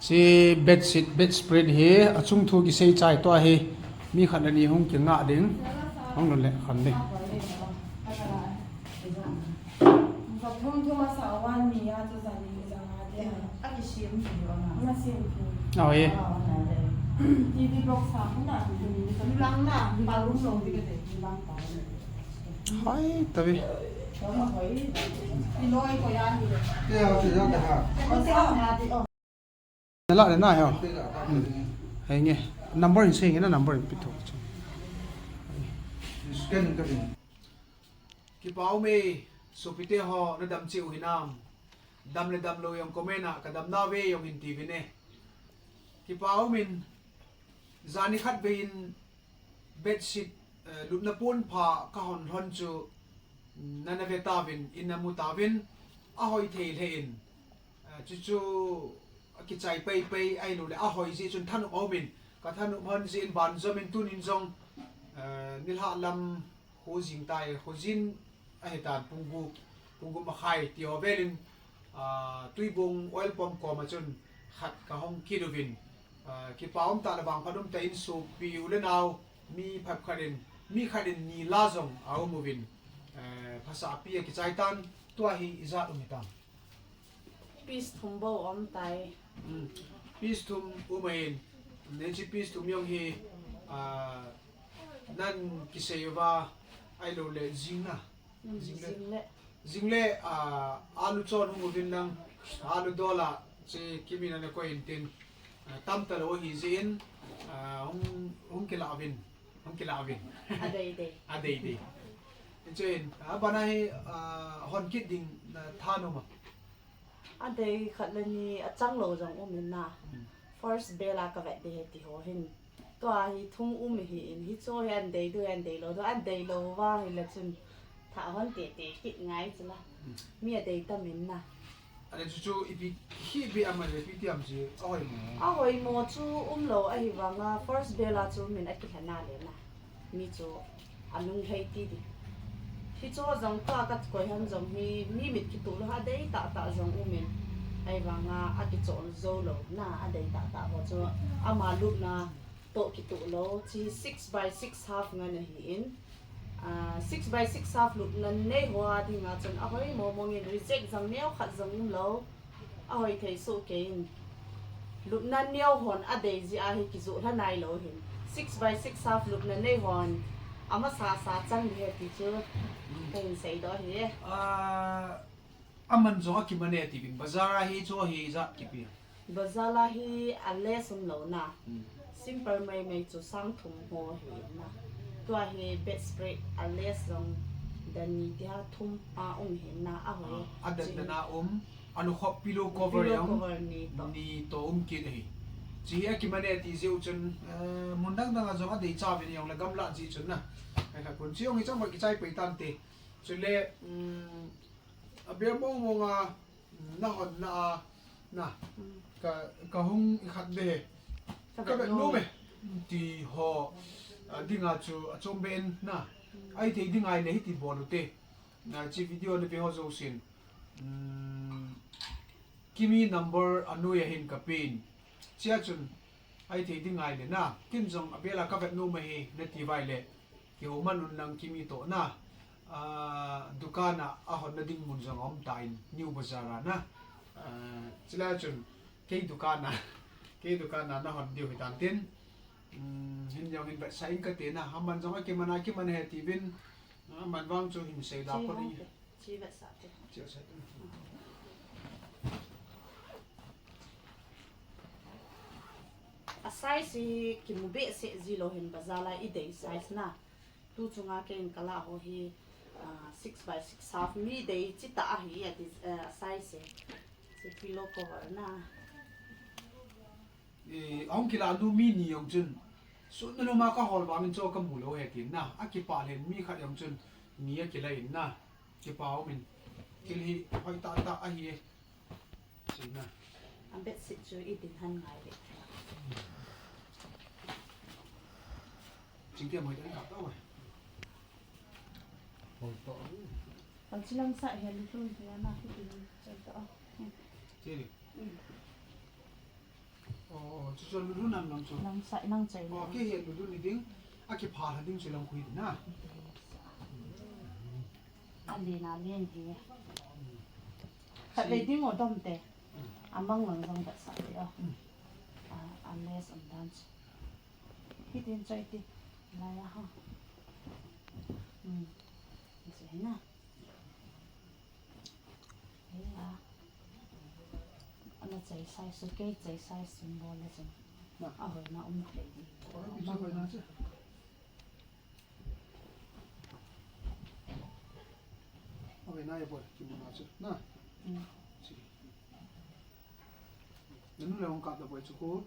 si bedsheet bedspread hi achung thu ki sei chai to hi mi khan ani hong ki nga ding hong le khan niเอาเอhai tapi nela le na ha hai nge number in sei nge na number in pito scan ka bin ki pau me supite ho na dam chiu hinam dam le dam lo yong komena ka dam na ve yong in tv ne ki pau min zani khat bein bedsheet lupna pun pha ka hon hon chu nanave tavin inamu tavin ahoi thei thein chu chu ki chai pei pei ai lo le ahoi ji chun thanu omin ka thanu hon ji in ban zomin tunin jong nilha lam ho jing tai ho jin a hetan punggu ma khai ti hovelin tuibung oil pump ko ma chun khat ka hong kidovin ki paum ta la bang phadum ta in su pi ulenaw mi phap kharin mi kharin ni la jong aw movin phasa pi ki chaitan to hi iza umitam peace thumbo om tai peace thum umain ne chi peace thum yong hi nan kiseyova ai lo le jingna jingle alu chon hu vin nang alu dola che kimi na ko intin tam ta lo hi zin hum kilavin adei chen bana hi honkit ding thano ma adei khatlani achang lo jong umin na first bela ka vet de ti ho hin to a hi thung hi in hi cho han dei do han dei lo do an dei lo wa hi la chun tha hon te kit ngai chula mi adei ta min na ale chu ipi hi bi amale pi tiam ji ahoi mo chu lo a hi wanga first bela chu min a ki thana le na mi chu anung hei ti di hi cho jong ta ka ko han jong mi mit ki tu lo ha dei ta jong umin ai wanga a ki chon zo lo na a dei ta ho chu ama lu na to ki tu lo chi 6x6 half ngan hi in 6x6 half lu na nei hoa ding a chon ahoi mo ngin reject jang neo khat jong lo ahoi thei so ke in lu na neo hon a dei ji a hi ki zu tha nai lo hin 6x6 half lu na nei hon ama sa chang he ti chu kai sei do hi aman zo ki mane ti bin bazara hi cho hi za ki pi bazala hi ale sum lo na simple mai chu sang thum ho hi na to hi bedspread ale song dan ni dia thum a hi na a ho adat na anu khop pillow cover yang ni to ki hi chi a ki mane ti zeu chun mundang dang zo a dei cha bin yang la gam la ji chun na ai ka kun chiong hi chang ma ki chai pe tan te chule abia mong nga na hon na ka hung khat de ka be no me ti ho dinga chu achom ben na ai te dingai ne ti bonu te na chi video ne pe ho zo sin KIMMI number anu ya hin ka pin chia chun ai te dingai ne na kim jong abela ka be no me he ne ti vai le ki ho manun nang KIMMI to na dukana ahon na ding mun jong om tain new bazara na chila chun ke dukana na hon diu hitan tin hin yong hin ba sai ka te na haman jong ke mana ki man he ti bin man wang chu hin sei da ko ni chi ba sa te chi sa a size ki mu be se zilo hin bazala I dei size na tu chunga ke in kala ho hi 6x6 half mi dei chita hi at size se pillow cover na ong kila nu mi ni yong chun su no ma ka hol wang cho ka mu lo he tin na a ki pa len mi khat yong chun mi a ki la in na ki pa o min kil hi hoi ta a hi chi na am bet sit chu I din han ngai de chính tiệm mới đến gặp đâu rồi còn chỉ làm sai hiện luôn thì là mà thì chơi to chơi đi chuan lu nan lam chu lang sai nang chei o ke he lu ni ding a ki phal ha ding chu lam khui na ali na len hi khat le ding o dom te amang lang dong da sa ya unless on dance hi tin chai ti la ya ha thế na thế à anh chạy sai số cái chạy sai symbol là gì na à hồi nó thấy gì o bi chu ko na chu o be na ye bo ki mo na chu na nanu le ong ka da bo chu ko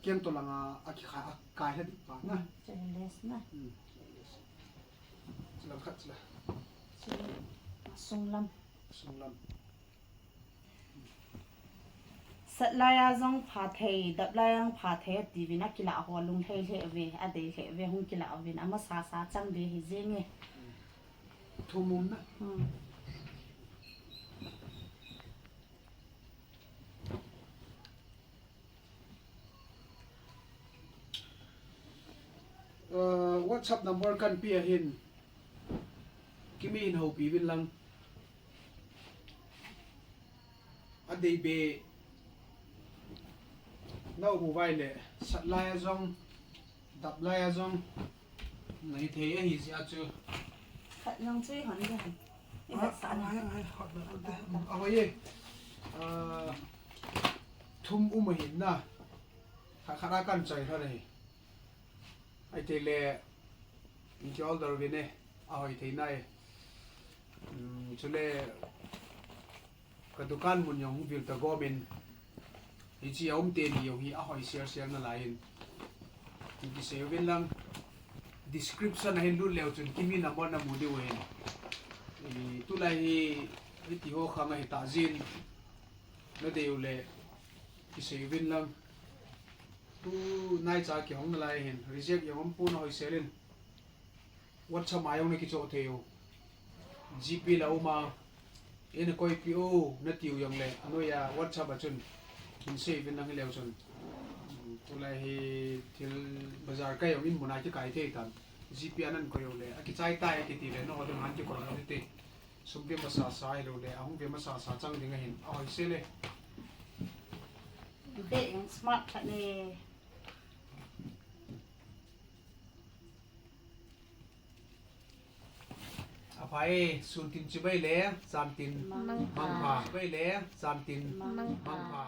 kem to langa a ki kha kai ha di pa na chạy less na chla khat chla sung lam sunglam sat laya zong pha thei dap layang pha thei ti vina kila ho lung thei the ve a de the ve hung kila vin ama sa sa chang de hi jenge thumum na WhatsApp number kan pi a hin kimi in ho pi vin lang a dei be no mobile le sat lai zong dap lai zong nei the a hi sia chu khat nang chui han ge han ai hot na a ho ye thum hin na khara kan chai tha nei ai te le in jol dar vine a hoi the nai chule ka dukan mun yong vil ta gomin hi chi om te ni yo hi a hoi share na lain ki se vin lang description hin lu leo chun kimi number na mu de wen tu lai hi ti ho khama hi ta jin na de u le ki se vin lang tu nai cha ki hong na lai hin reject yong pu na hoi selin WhatsApp ma yong ne ki cho theo GP la uma ene koi PO na tiu yong le anoya WhatsApp a chun kin save in nang leo chun tulai hi til bazar ka yong in munai ki kai the tan GP anan ko yong le aki chai tai ki ti le no odon han ki ko na te sumbe ma sa sa lo le ahung be ma sa sa chang ding hin oi se le be smart khat ne apai sun tin chi bai le sam tin mang pha bai le sam tin mang pha